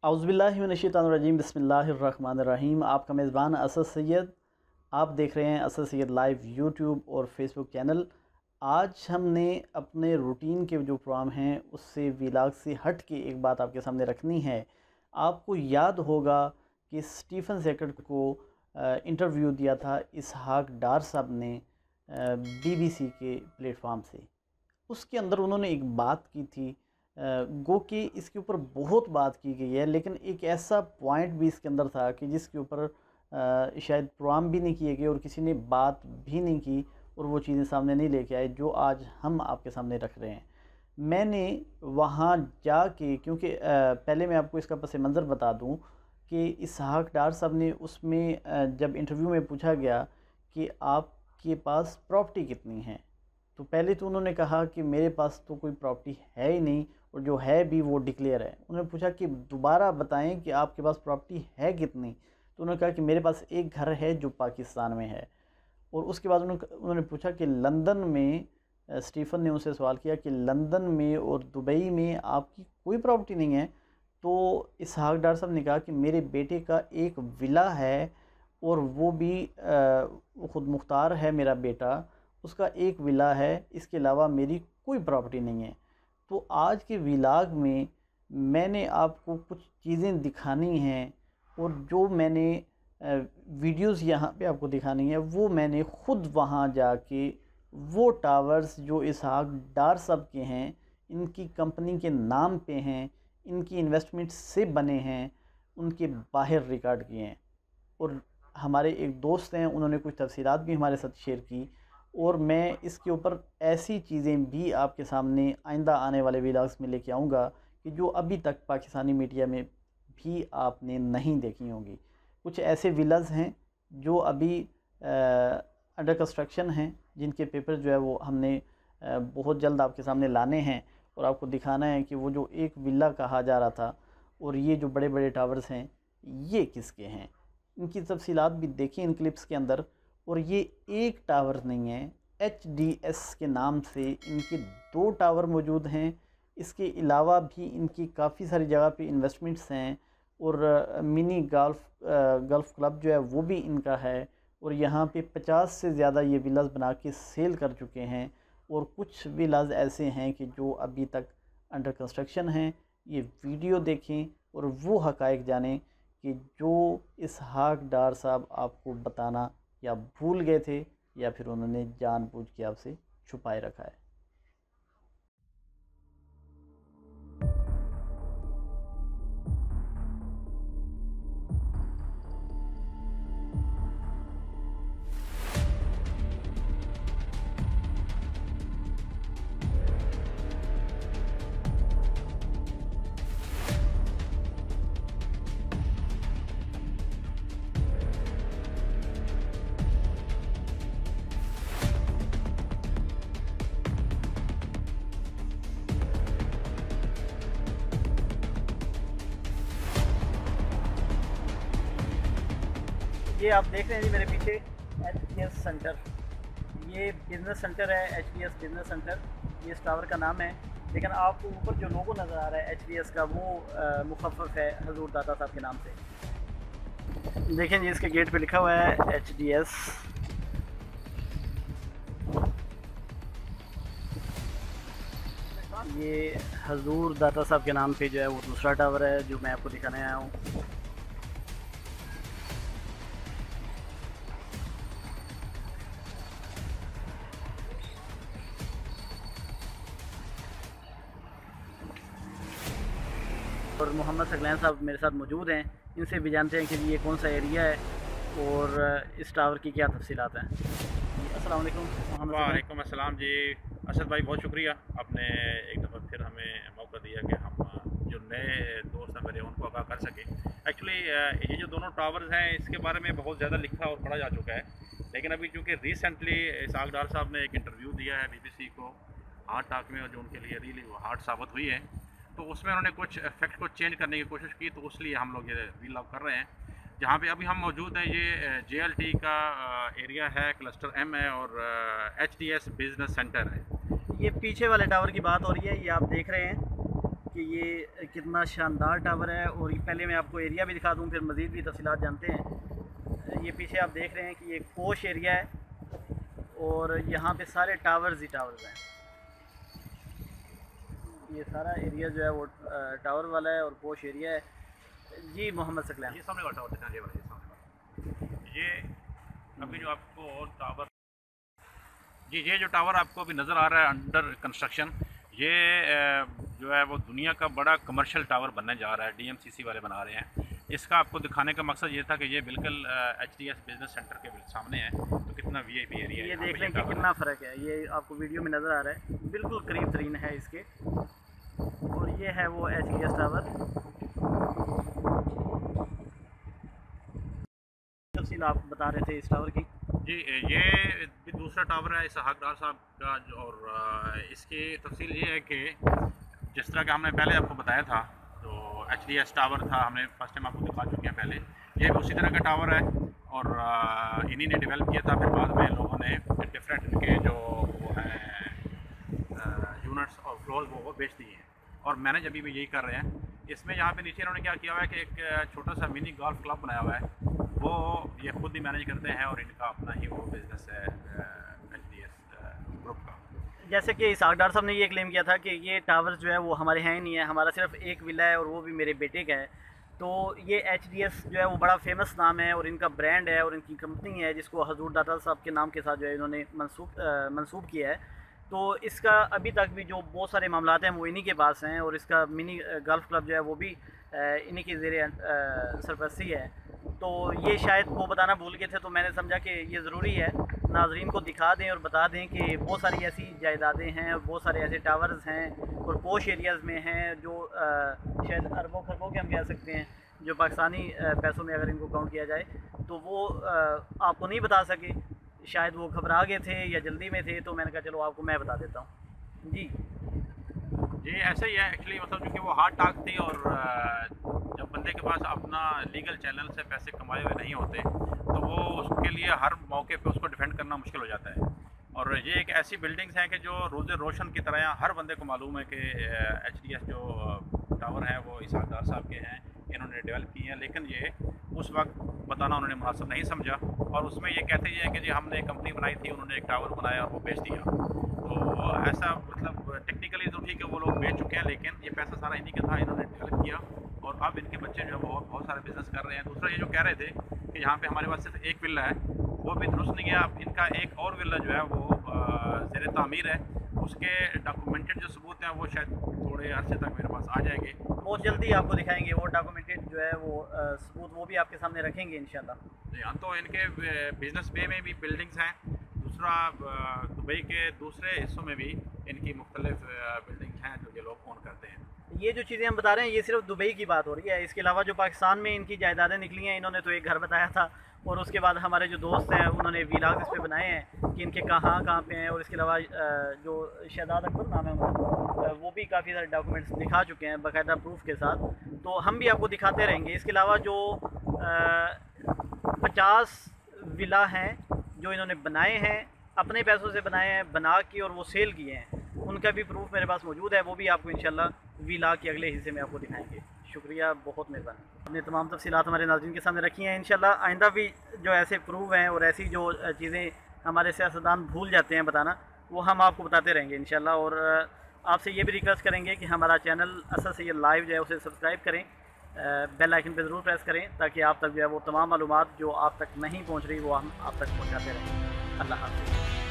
औज़ुबिल्लाहिमिनश्शैतानिर्रजीम बिस्मिल्लाहिर्रहमानिर्रहीम। आपका मेज़बान असद सैयद। आप देख रहे हैं असद सैयद लाइव यूट्यूब और फेसबुक चैनल। आज हमने अपने रूटीन के जो प्रोग्राम हैं उससे व्लॉग से हट के एक बात आपके सामने रखनी है। आपको याद होगा कि स्टीफ़न जैकर्ट को इंटरव्यू दिया था इसहाक डार साहब ने बीबीसी के प्लेटफॉर्म से। उसके अंदर उन्होंने एक बात की थी, गो कि इसके ऊपर बहुत बात की गई है, लेकिन एक ऐसा पॉइंट भी इसके अंदर था कि जिसके ऊपर शायद प्रोग्राम भी नहीं किए गए और किसी ने बात भी नहीं की और वो चीज़ें सामने नहीं लेके आए जो आज हम आपके सामने रख रहे हैं। मैंने वहाँ जाके, क्योंकि पहले मैं आपको इसका पस मंज़र बता दूँ कि इसहाक डार साहब ने उसमें जब इंटरव्यू में पूछा गया कि आपके पास प्रॉपर्टी कितनी है, तो पहले तो उन्होंने कहा कि मेरे पास तो कोई प्रॉपर्टी है ही नहीं और जो है भी वो डिक्लेयर है। उन्होंने पूछा कि दोबारा बताएं कि आपके पास प्रॉपर्टी है कितनी, तो उन्होंने कहा कि मेरे पास एक घर है जो पाकिस्तान में है। और उसके बाद उन्होंने पूछा कि लंदन में, स्टीफ़न ने उनसे सवाल किया कि लंदन में और दुबई में आपकी कोई प्रॉपर्टी नहीं है। तो इसहाक डार साहब ने कहा कि मेरे बेटे का एक विला है और वो भी ख़ुद मुख्तार है मेरा बेटा, उसका एक विला है, इसके अलावा मेरी कोई प्रॉपर्टी नहीं है। तो आज के व्लॉग में मैंने आपको कुछ चीज़ें दिखानी हैं और जो मैंने वीडियोस यहाँ पे आपको दिखानी है वो मैंने ख़ुद वहाँ जाके वो टावर्स जो इसहाक डार साहब के हैं, इनकी कंपनी के नाम पे हैं, इनकी इन्वेस्टमेंट से बने हैं, उनके बाहर रिकॉर्ड किए हैं। और हमारे एक दोस्त हैं, उन्होंने कुछ तफसीलात भी हमारे साथ शेयर की और मैं इसके ऊपर ऐसी चीज़ें भी आपके सामने आइंदा आने वाले व्लॉग्स में लेके आऊँगा कि जो अभी तक पाकिस्तानी मीडिया में भी आपने नहीं देखी होंगी। कुछ ऐसे विलाज हैं जो अभी अंडर कंस्ट्रक्शन हैं, जिनके पेपर जो है वो हमने बहुत जल्द आपके सामने लाने हैं और आपको दिखाना है कि वो जो एक विला कहा जा रहा था और ये जो बड़े बड़े टावर्स हैं ये किसके हैं। इनकी तफसीलात भी देखिए इन क्लिप्स के अंदर। और ये एक टावर नहीं है, HDS के नाम से इनके 2 टावर मौजूद हैं। इसके अलावा भी इनकी काफ़ी सारी जगह पे इन्वेस्टमेंट्स हैं और मिनी गल्फ़ क्लब जो है वो भी इनका है। और यहाँ पे 50 से ज़्यादा ये विलाज बना के सेल कर चुके हैं और कुछ विलाज ऐसे हैं कि जो अभी तक अंडर कंस्ट्रक्शन हैं। ये वीडियो देखें और वो हक़ाइक़ जानें कि जो इसहाक डार साहब आपको बताना या भूल गए थे या फिर उन्होंने जानबूझ के आपसे छुपाए रखा है। ये आप देख रहे हैं जी मेरे पीछे HDS सेंटर, ये बिज़नेस सेंटर है, HDS बिज़नेस सेंटर, ये इस टावर का नाम है। लेकिन आपको ऊपर जो लोगो नज़र आ रहा है HDS का, वो मुखफ़फ़ है हजूर दाता साहब के नाम से। देखें जी इसके गेट पे लिखा हुआ है HDS। ये हजूर दाता साहब के नाम पे जो है वो दूसरा टावर है जो मैं आपको दिखाने आया हूँ। और मोहम्मद सकलैन साहब मेरे साथ मौजूद हैं, इनसे भी जानते हैं कि ये कौन सा एरिया है और इस टावर की क्या तफसीलात हैं। अस्सलाम वालेकुम मोहम्मद। वालेकुम अस्सलाम जी। असद भाई बहुत शुक्रिया, आपने एक दफ़ा फिर हमें मौका दिया कि हम जो नए दोस्त हैं मेरे उनको आगाह कर सकें। एक्चुअली ये जो दोनों टावर्स हैं इसके बारे में बहुत ज़्यादा लिखा और पढ़ा जा चुका है, लेकिन अभी चूँकि रिसेंटली इसहाक डार साहब ने एक इंटरव्यू दिया है BBC को हार्ट टॉक में, जो उनके लिए रियली वो हार्ट साबित हुई है, तो उसमें उन्होंने कुछ फैक्ट को चेंज करने की कोशिश की, तो इसलिए हम लोग ये व्लॉग कर रहे हैं। जहाँ पे अभी हम मौजूद हैं ये JLT का एरिया है, क्लस्टर M है और HDS बिज़नेस सेंटर है। ये पीछे वाले टावर की बात हो रही है, ये आप देख रहे हैं कि ये कितना शानदार टावर है। और पहले मैं आपको एरिया भी दिखा दूँ, फिर मज़ीद भी तफसीलात जानते हैं। ये पीछे आप देख रहे हैं कि ये पोश एरिया है और यहाँ पे सारे टावर्स ही टावर्स हैं। ये सारा एरिया जो है वो टावर वाला है और पोश एरिया है। जी मोहम्मद सकलैन, ये सामने वाला टावर दिखा, ये वाला, ये सामने वाला, ये अभी जो आपको टावर, जी ये जो टावर आपको अभी नज़र आ रहा है अंडर कंस्ट्रक्शन, ये जो है वो दुनिया का बड़ा कमर्शियल टावर बनने जा रहा है। DMCC वाले बना रहे हैं। इसका आपको दिखाने का मकसद ये था कि ये बिल्कुल HDS बिजनेस सेंटर के सामने है, तो कितना VIP एरिया है। ये देख लें कि कितना फ़र्क है। ये आपको वीडियो में नज़र आ रहा है, बिल्कुल करीब तरीन है इसके। और ये है वो HDS टावर। तफसील आप बता रहे थे इस टावर की। जी ये भी दूसरा टावर है इसहाक डार साहब का, और इसकी तफसील ये है कि जिस तरह का हमने पहले आपको बताया था, तो HDS टावर था, हमने फर्स्ट टाइम आपको दिखा चुके हैं पहले। ये भी उसी तरह का टावर है और इन्हीं ने डेवलप किया था। फिर बाद में लोगों ने डिफरेंट इनके जो वो हैं यूनिट्स और फ्लोर्स वो बेच दिए हैं, और मैनेज अभी भी यही कर रहे हैं। इसमें यहाँ पे नीचे इन्होंने क्या किया हुआ है कि एक छोटा सा मिनी गोल्फ क्लब बनाया हुआ है, वो ये खुद ही मैनेज करते हैं और इनका अपना ही वो बिज़नेस है HDS ग्रुप का। जैसे कि इसाक डार साहब ने ये क्लेम किया था कि ये टावर्स जो है वो हमारे हैं ही नहीं है, हमारा सिर्फ एक विला है और वो भी मेरे बेटे का है। तो ये HDS जो है वो बड़ा फेमस नाम है और इनका ब्रांड है और इनकी कंपनी है, जिसको हजूर दाता साहब के नाम के साथ जो है इन्होंने मंसूब किया है। तो इसका अभी तक भी जो बहुत सारे मामलात हैं वो इन्हीं के पास हैं और इसका मिनी गोल्फ क्लब जो है वो भी इन्हीं के ज़रिए सरपरस्ती है। तो ये शायद वो बताना भूल गए थे, तो मैंने समझा कि ये ज़रूरी है नाजरीन को दिखा दें और बता दें कि बहुत सारी ऐसी जायदादें हैं और बहुत सारे ऐसे टावर्स हैं और पोश एरियाज़ में हैं जो शायद अरबों खरबों के हम कह सकते हैं, जो पाकिस्तानी पैसों में अगर इनको काउंट किया जाए तो वो आपको नहीं बता सके। शायद वो घबरा गए थे या जल्दी में थे, तो मैंने कहा चलो आपको मैं बता देता हूँ। जी जी ऐसा ही है एक्चुअली, मतलब क्योंकि वो हार्ड टास्क थी, और जब बंदे के पास अपना लीगल चैनल से पैसे कमाए हुए नहीं होते तो वो उसके लिए हर मौके पे उसको डिफेंड करना मुश्किल हो जाता है। और ये एक ऐसी बिल्डिंग्स हैं कि जो रोज़े रोशन की तरह हर बंदे को मालूम है कि HDS जो टावर हैं वो इसाक डार साहब के हैं, इन्होंने डेवलप किए हैं, लेकिन ये उस वक्त बताना उन्होंने मुनासिब नहीं समझा। और उसमें ये कहते ही हैं कि जी हमने एक कंपनी बनाई थी, उन्होंने एक टावर बनाया और वो बेच दिया। तो ऐसा मतलब टेक्निकली तो ठीक है वो लोग बेच चुके हैं, लेकिन ये पैसा सारा इन्हीं का था, इन्होंने डेवलप किया और अब इनके बच्चे जो है वो बहुत सारे बिजनेस कर रहे हैं। दूसरा ये जो कह रहे थे कि यहाँ पे हमारे पास सिर्फ एक विला है, वो भी दुरुस्त नहीं है। अब इनका एक और विला जो है वो ज़ेर तामीर है, उसके डॉक्यूमेंटेड जो सबूत हैं वो शायद थोड़े अरसे तक मेरे पास आ जाएंगे, बहुत जल्दी आपको दिखाएंगे वो डॉक्यूमेंटेड जो है वो सबूत, वो भी आपके सामने रखेंगे इंशाल्लाह। जी हाँ, तो इनके बिजनेस बे में भी बिल्डिंग्स हैं, दूसरा दुबई के दूसरे हिस्सों में भी इनकी मुख्तलिफ बिल्डिंग्स हैं जो ये लोग ओन करते हैं। ये जो चीज़ें हम बता रहे हैं ये सिर्फ दुबई की बात हो रही है। इसके अलावा जो पाकिस्तान में इनकी जायदादें निकली हैं, इन्होंने तो एक घर बताया था और उसके बाद हमारे जो दोस्त हैं उन्होंने वीलॉग्स इस पे बनाए हैं कि इनके कहाँ पे हैं। और इसके अलावा जो शहजाद अकबर नाम है उनका, वो भी काफ़ी सारे डॉक्यूमेंट्स दिखा चुके हैं बाकायदा प्रूफ के साथ, तो हम भी आपको दिखाते रहेंगे। इसके अलावा जो 50 विला हैं जो इन्होंने बनाए हैं, अपने पैसों से बनाए हैं, बना के और वो सेल किए हैं, उनका भी प्रूफ मेरे पास मौजूद है। वो भी आपको इंशाल्लाह वीला के अगले हिस्से में आपको दिखाएंगे। शुक्रिया, बहुत मेहरबानी। हमने तमाम तफसीलात हमारे नाज़रीन के सामने रखी हैं। इंशाल्लाह आइंदा भी जो ऐसे प्रूफ हैं और ऐसी जो चीज़ें हमारे सियासतदान भूल जाते हैं बताना, वो हम आपको बताते रहेंगे इंशाल्लाह। और आपसे ये भी रिक्वेस्ट करेंगे कि हमारा चैनल असद सैयद लाइव जो है उसे सब्सक्राइब करें, बेल आइकन पर ज़रूर प्रेस करें ताकि आप तक जो है वो तमाम मालूमात जो आप तक नहीं पहुँच रही वो हम आप तक पहुँचाते रहें। अल्लाह हाफ़िज़।